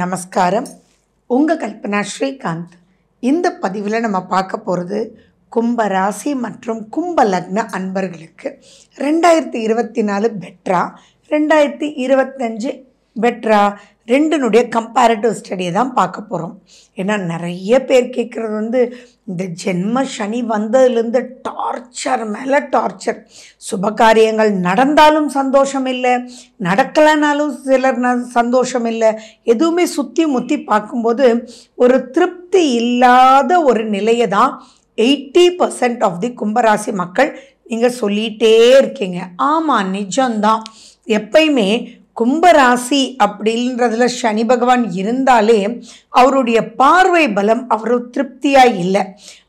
நமஸ்காரம். உங்கள் கல்பனா ஸ்ரீகாந்த். இந்த பதிவில் நம்ம பார்க்க போகிறது கும்ப ராசி மற்றும் கும்ப லக்ன அன்பர்களுக்கு 2024 பெட்ரா, 2025 பெட்ரா ரெண்டுனுடைய கம்பேரிட்டிவ் ஸ்டடியை தான் பார்க்க போகிறோம். ஏன்னா நிறைய பேர் கேட்குறது இந்த ஜென்ம சனி வந்ததுலேருந்து டார்ச்சர் மேலே டார்ச்சர். சுபகாரியங்கள் நடந்தாலும் சந்தோஷம் இல்லை, நடக்கலைனாலும் சிலர் சந்தோஷம் இல்லை. எதுவுமே சுற்றி முற்றி பார்க்கும்போது ஒரு திருப்தி இல்லாத ஒரு நிலையை தான் 80% ஆஃப் தி கும்பராசி மக்கள் நீங்கள் சொல்லிகிட்டே இருக்கீங்க. ஆமாம், நிஜம்தான். எப்பயுமே கும்பராசி அப்படின்றதுல சனி பகவான் இருந்தாலே அவருடைய பார்வை பலம் அவர் திருப்தியாக இல்லை.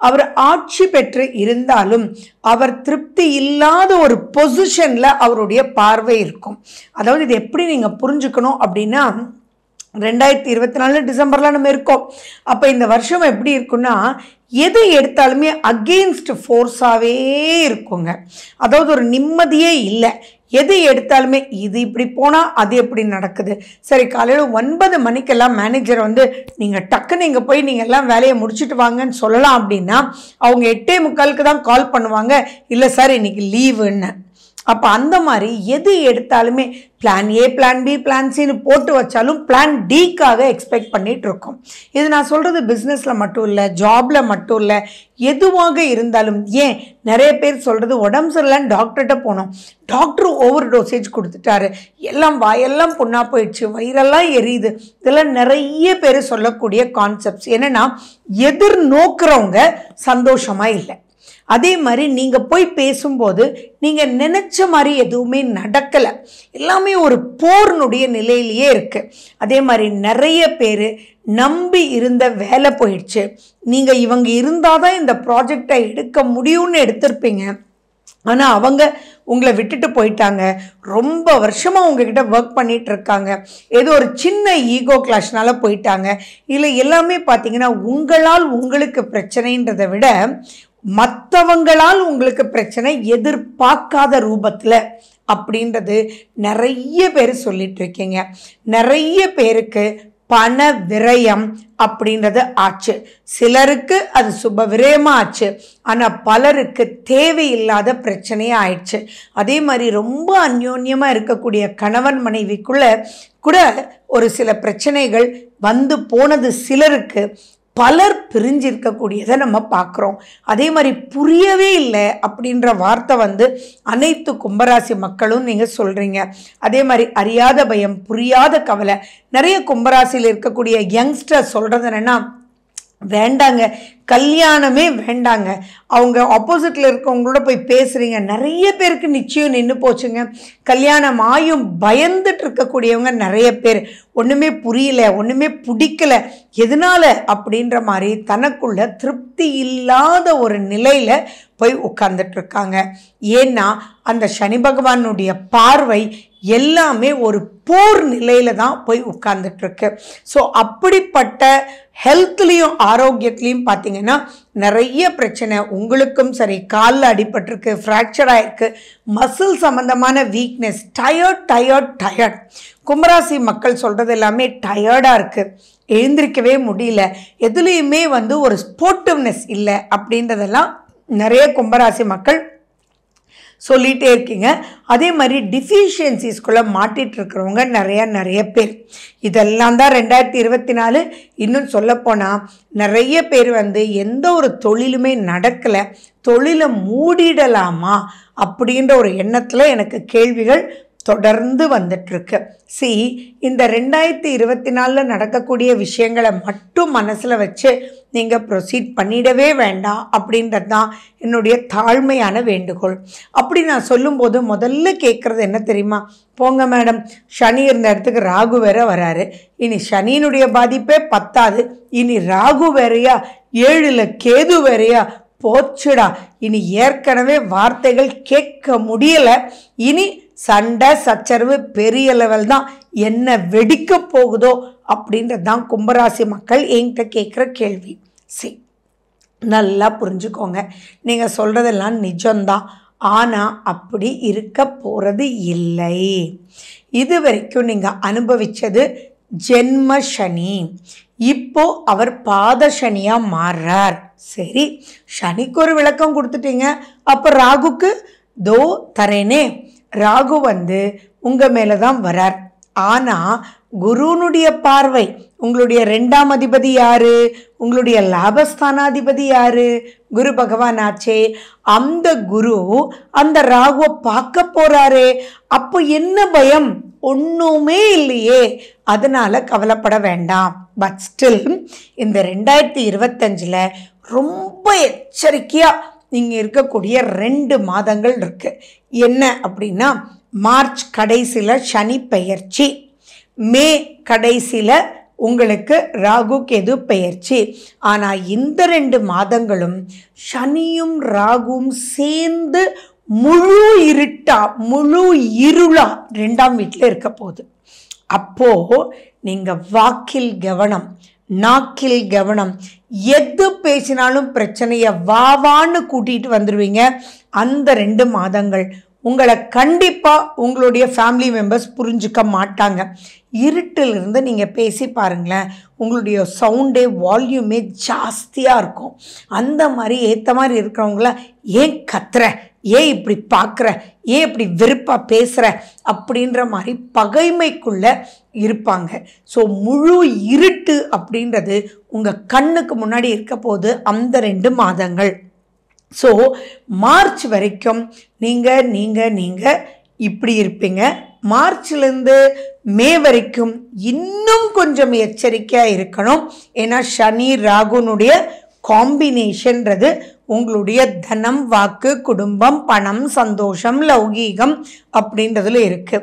அவர் ஆட்சி பெற்று இருந்தாலும் அவர் திருப்தி இல்லாத ஒரு பொசிஷனில் அவருடைய பார்வை இருக்கும். அதாவது இது எப்படி நீங்கள் புரிஞ்சுக்கணும் அப்படின்னா, 2024 டிசம்பரில் நம்ம இருக்கோம். அப்போ இந்த வருஷம் எப்படி இருக்குன்னா, எது எடுத்தாலுமே அகெயின்ஸ்ட் ஃபோர்ஸாகவே இருக்குங்க. அதாவது ஒரு நிம்மதியே இல்லை. எது எடுத்தாலுமே இது இப்படி போனால் அது எப்படி நடக்குது. சரி, காலையில் 9 மணிக்கெல்லாம் மேனேஜர் நீங்கள் டக்குன்னு இங்கே போய் நீங்கள் எல்லாம் வேலையை முடிச்சுட்டு வாங்கன்னு சொல்லலாம் அப்படின்னா அவங்க 8:45 தான் கால் பண்ணுவாங்க, இல்லை சார் இன்னைக்கு லீவுன்னு. அப்போ அந்த மாதிரி எது எடுத்தாலுமே plan A, plan B, plan சின்னு போட்டு வச்சாலும் பிளான் டிக்காக எக்ஸ்பெக்ட் பண்ணிகிட்டு இருக்கோம். இது நான் சொல்கிறது பிஸ்னஸில் மட்டும் இல்லை, ஜாபில் மட்டும் இல்லை, எதுவாக இருந்தாலும். ஏன் நிறைய பேர் சொல்கிறது உடம்பு சரியில்லைன்னு டாக்டர்கிட்ட போனோம், டாக்டர் ஓவர் டோசேஜ் கொடுத்துட்டாரு, எல்லாம் வாயெல்லாம் புண்ணா போயிடுச்சு, வயிறெல்லாம் எரியுது. இதெல்லாம் நிறைய பேர் சொல்லக்கூடிய கான்செப்ட்ஸ். என்னென்னா எதிர்நோக்கிறவங்க சந்தோஷமாக இல்லை. அதே மாதிரி நீங்கள் போய் பேசும்போது நீங்கள் நினச்ச மாதிரி எதுவுமே நடக்கலை, எல்லாமே ஒரு போர்னுடைய நிலையிலேயே இருக்குது. அதே மாதிரி நிறைய பேர் நம்பி இருந்த வேலை போயிடுச்சு. நீங்கள் இவங்க இருந்தால் தான் இந்த ப்ராஜெக்டை எடுக்க முடியும்னு எடுத்திருப்பீங்க, ஆனால் அவங்க உங்களை விட்டுட்டு போயிட்டாங்க. ரொம்ப வருஷமாக உங்ககிட்ட ஒர்க் பண்ணிகிட்டு இருக்காங்க, ஏதோ ஒரு சின்ன ஈகோ கிளாஷ்னால போயிட்டாங்க. இல்லை எல்லாமே பார்த்தீங்கன்னா உங்களால் உங்களுக்கு பிரச்சனைன்றதை விட மற்றவங்களால் உங்களுக்கு பிரச்சனை எதிர்பார்க்காத ரூபத்தில் அப்படின்றது நிறைய பேர் சொல்லிட்டு இருக்கீங்க. நிறைய பேருக்கு பண விரயம் அப்படின்றது ஆச்சு. சிலருக்கு அது சுப விரயமாக ஆச்சு, ஆனால் பலருக்கு தேவையில்லாத பிரச்சனையே ஆயிடுச்சு. அதே மாதிரி ரொம்ப அந்யோன்யமாக இருக்கக்கூடிய கணவன் மனைவிக்குள்ள கூட ஒரு சில பிரச்சனைகள் வந்து போனது சிலருக்கு. பலர் பிரிஞ்சிருக்கக்கூடியதை நம்ம பார்க்குறோம். அதே மாதிரி புரியவே இல்லை அப்படின்ற வார்த்தை அனைத்து கும்பராசி மக்களும் நீங்கள் சொல்கிறீங்க. அதே மாதிரி அறியாத பயம், புரியாத கவலை. நிறைய கும்பராசியில் இருக்கக்கூடிய யங்ஸ்டர் சொல்கிறது என்னென்னா, வேண்டாங்க கல்யாணமே வேண்டாங்க. அவங்க ஆப்போசிட்டில் இருக்கவங்களோட போய் பேசுகிறீங்க, நிறைய பேருக்கு நிச்சயம் நின்று போச்சுங்க. கல்யாணம் ஆயும் பயந்துட்டு இருக்கக்கூடியவங்க நிறைய பேர். ஒன்றுமே புரியல, ஒன்றுமே பிடிக்கல, எதனால் அப்படின்ற மாதிரி தனக்குள்ள திருப்தி இல்லாத ஒரு நிலையில் போய் உட்கார்ந்துட்டு இருக்காங்க. ஏன்னா அந்த சனி பகவானுடைய பார்வை எல்லாமே ஒரு போர் நிலையில தான் போய் உட்கார்ந்துட்டுருக்கு. ஸோ அப்படிப்பட்ட ஹெல்த்லேயும் ஆரோக்கியத்துலேயும் பார்த்தீங்கன்னா நிறைய பிரச்சனை. உங்களுக்கும் சரி, காலில் அடிபட்டிருக்கு, ஃப்ராக்சர் ஆகிருக்கு, மசில் சம்மந்தமான வீக்னஸ், டயர்ட். கும்பராசி மக்கள் சொல்கிறது எல்லாமே டயர்டாக இருக்குது, எழுந்திரிக்கவே முடியல, எதுலேயுமே ஒரு ஸ்போர்ட்டிவ்னஸ் இல்லை அப்படின்றதெல்லாம் நிறைய கும்பராசி மக்கள் சொல்லிகிட்டே இருக்கீங்க. அதே மாதிரி டிஃபிஷியன்சிஸ்குள்ளே மாட்டிகிட்டு இருக்கிறவங்க நிறைய பேர். இதெல்லாம் தான் 2024. இன்னும் சொல்லப்போனால் நிறைய பேர் எந்த ஒரு தொழிலுமே நடக்கலை, தொழிலை மூடிடலாமா அப்படின்ற ஒரு எண்ணத்தில் எனக்கு கேள்விகள் தொடர்ந்து வந்துட்டுருக்கு. இந்த 2024 நடக்கக்கூடிய விஷயங்களை மட்டும் மனசில் வச்சு நீங்கள் ப்ரொசீட் பண்ணிடவே வேண்டாம் அப்படின்றது தான் என்னுடைய தாழ்மையான வேண்டுகோள். அப்படி நான் சொல்லும்போது முதல்ல கேட்குறது என்ன தெரியுமா? போங்க மேடம், சனி இருந்த இடத்துக்கு ராகு வேற வராரு, இனி சனியினுடைய பாதிப்பே பத்தாது, இனி ராகு வேறையா, 7ல் கேது வேறையா, போச்சுடா, இனி ஏற்கனவே வார்த்தைகள் கேட்க முடியலை, இனி சண்டை சச்சரவு பெரிய லெவல் தான், என்ன வெடிக்க போகுதோ அப்படின்றது தான் கும்பராசி மக்கள் என்கிட்ட கேட்குற கேள்வி. நல்லா புரிஞ்சுக்கோங்க, நீங்கள் சொல்கிறதெல்லாம் நிஜம்தான், ஆனால் அப்படி இருக்க போகிறது இல்லை. இது வரைக்கும் நீங்கள் அனுபவித்தது ஜென்ம சனி. இப்போ அவர் பாத சனியா மாறுறார். சரி, சனிக்கு ஒரு விளக்கம் கொடுத்துட்டீங்க. அப்போ ராகுக்கு தோ தரேனே. ராகு வந்து உங்க மேலதான் வரார். ஆனா குருனுடைய பார்வை, உங்களுடைய 2ஆம் அதிபதி யாரு? உங்களுடைய லாபஸ்தானாதிபதி யாரு? குரு பகவான் ஆச்சே. அந்த குரு அந்த ராகுவை பார்க்க போறாரே. அப்போ என்ன பயம்? ஒண்ணுமே இல்லையே. அதனால கவலைப்பட வேண்டாம். பட் ஸ்டில் இந்த 2025ல் ரொம்ப எச்சரிக்கையா நீங்க இருக்கக்கூடிய 2 மாதங்கள் இருக்கு. என்ன அப்படின்னா, மார்ச் கடைசியில சனி பெயர்ச்சி, மே கடைசியில உங்களுக்கு ராகு கேது பெயர்ச்சி. ஆனா இந்த 2 மாதங்களும் சனியும் ராகுவும் சேர்ந்து முழு இருட்டா, முழு இருளா 2ஆம் வீட்டில் இருக்க போகுது. அப்போ நீங்க வாக்கில் கவனம், நாக்கில் கவனம். எது பேசினாலும் பிரச்சனையை வாவான்னு கூட்டிட்டு வந்துடுவீங்க. அந்த 2 மாதங்கள் உங்களை கண்டிப்பா உங்களுடைய ஃபேமிலி மெம்பர்ஸ் புரிஞ்சுக்க மாட்டாங்க. இருட்டிலிருந்து நீங்க பேசி பாருங்களேன், உங்களுடைய சவுண்டே வால்யூமே ஜாஸ்தியாக இருக்கும். அந்த மாதிரி ஏற்ற மாதிரி இருக்கிறவங்கள ஏன் கத்துற, ஏன் இப்படி பார்க்குற, ஏன் இப்படி வெறுப்பாக பேசுகிற அப்படின்ற மாதிரி பகைமைக்குள்ளே இருப்பாங்க. ஸோ முழு இருட்டு அப்படின்றது உங்கள் கண்ணுக்கு முன்னாடி இருக்க போது அந்த 2 மாதங்கள். ஸோ மார்ச் வரைக்கும் நீங்கள் இப்படி இருப்பீங்க. மார்ச்லேருந்து மே வரைக்கும் இன்னும் கொஞ்சம் எச்சரிக்கையாக இருக்கணும். ஏன்னா சனி ராகுனுடைய காம்பினேஷன்றது உங்களுடைய தனம், வாக்கு, குடும்பம், பணம், சந்தோஷம், லௌகீகம் அப்படின்றதுல இருக்கு.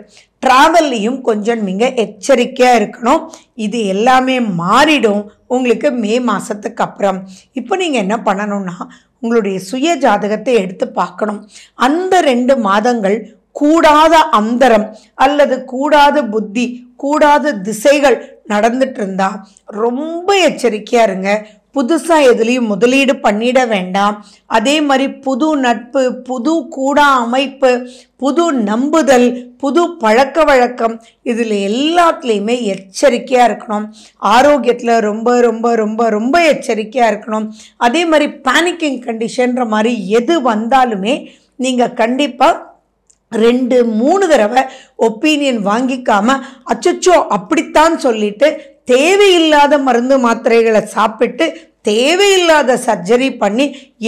ட்ராவல்லையும் கொஞ்சம் நீங்கள் எச்சரிக்கையாக இருக்கணும். இது எல்லாமே மாறிடும் உங்களுக்கு மே மாதத்துக்கு அப்புறம். இப்போ நீங்கள் என்ன பண்ணணும்னா, உங்களுடைய சுய ஜாதகத்தை எடுத்து பார்க்கணும். அந்த 2 மாதங்கள் கூடாத அந்தரம் அல்லது கூடாத புத்தி, கூடாத திசைகள் நடந்துட்டு இருந்தா ரொம்ப எச்சரிக்கையா இருங்க. புதுசா எதுலையும் முதலீடு பண்ணிட வேண்டாம். அதே மாதிரி புது நட்பு, புது கூடா அமைப்பு, புது நம்புதல், புது பழக்க வழக்கம், இதில் எல்லாத்துலேயுமே எச்சரிக்கையாக இருக்கணும். ஆரோக்கியத்தில் ரொம்ப ரொம்ப ரொம்ப ரொம்ப எச்சரிக்கையாக இருக்கணும். அதே மாதிரி பேனிக்கிங் கண்டிஷன்ற மாதிரி எது வந்தாலுமே நீங்கள் கண்டிப்பாக 2-3 தடவை ஒப்பீனியன் வாங்கிக்காம அச்சச்சோ அப்படித்தான் சொல்லிட்டு தேவையில்லாத மருந்து மாத்திரைகளை சாப்பிட்டு தேவையில்லாத சர்ஜரி பண்ணி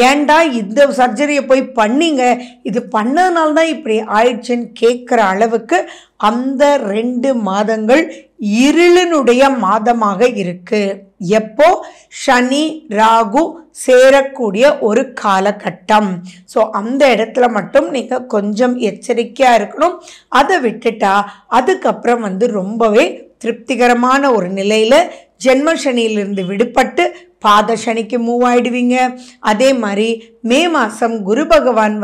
ஏண்டா இந்த சர்ஜரியை போய் பண்ணிங்க, இது பண்ணதுனால தான் இப்படி ஆயிடுச்சுன்னு கேட்குற அளவுக்கு அந்த 2 மாதங்கள் இருளினுடைய மாதமாக இருக்கு. எப்போ? சனி ராகு சேரக்கூடிய ஒரு காலகட்டம். ஸோ அந்த இடத்துல மட்டும் நீங்கள் கொஞ்சம் எச்சரிக்கையாக இருக்கணும். அதை விட்டுட்டா அதுக்கப்புறம் ரொம்பவே திருப்திகரமான ஒரு நிலையில் ஜென்ம சனியிலிருந்து விடுபட்டு பாத சனிக்கு மூவ் ஆயிடுவீங்க. அதே மாதிரி மே மாதம் குரு பகவான்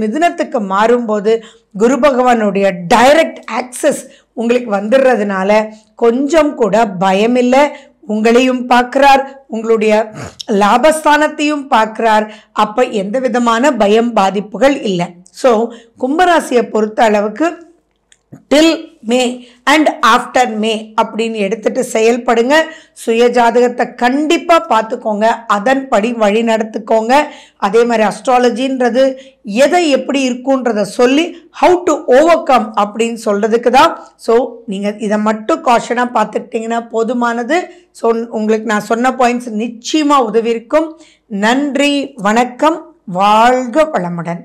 மிதுனத்துக்கு மாறும்போது குரு பகவானுடைய டைரக்ட் ஆக்சஸ் உங்களுக்கு வந்துடுறதுனால கொஞ்சம் கூட பயமில்லை. உங்களையும் பார்க்குறார், உங்களுடைய லாபஸ்தானத்தையும் பார்க்குறார். அப்போ எந்த விதமான பயம் பாதிப்புகள் இல்லை. ஸோ கும்பராசியை பொறுத்த அளவுக்கு டில் மே அண்ட் ஆஃப்டர் மே அப்படின்னு எடுத்துட்டு செயல்படுங்க. சுய ஜாதகத்தை கண்டிப்பாக பார்த்துக்கோங்க, அதன்படி வழி நடத்துக்கோங்க. அதே மாதிரி அஸ்ட்ராலஜின்றது எதை எப்படி இருக்குன்றத சொல்லி ஹவு டு ஓவர் கம் அப்படின்னு சொல்கிறதுக்கு தான். ஸோ நீங்கள் இதை மட்டும் காஷனாக பார்த்துக்கிட்டிங்கன்னா போதுமானது. ஸோ உங்களுக்கு நான் சொன்ன பாயிண்ட்ஸ் நிச்சயமாக உதவி இருக்கும். நன்றி, வணக்கம், வாழ்க வளமுடன்.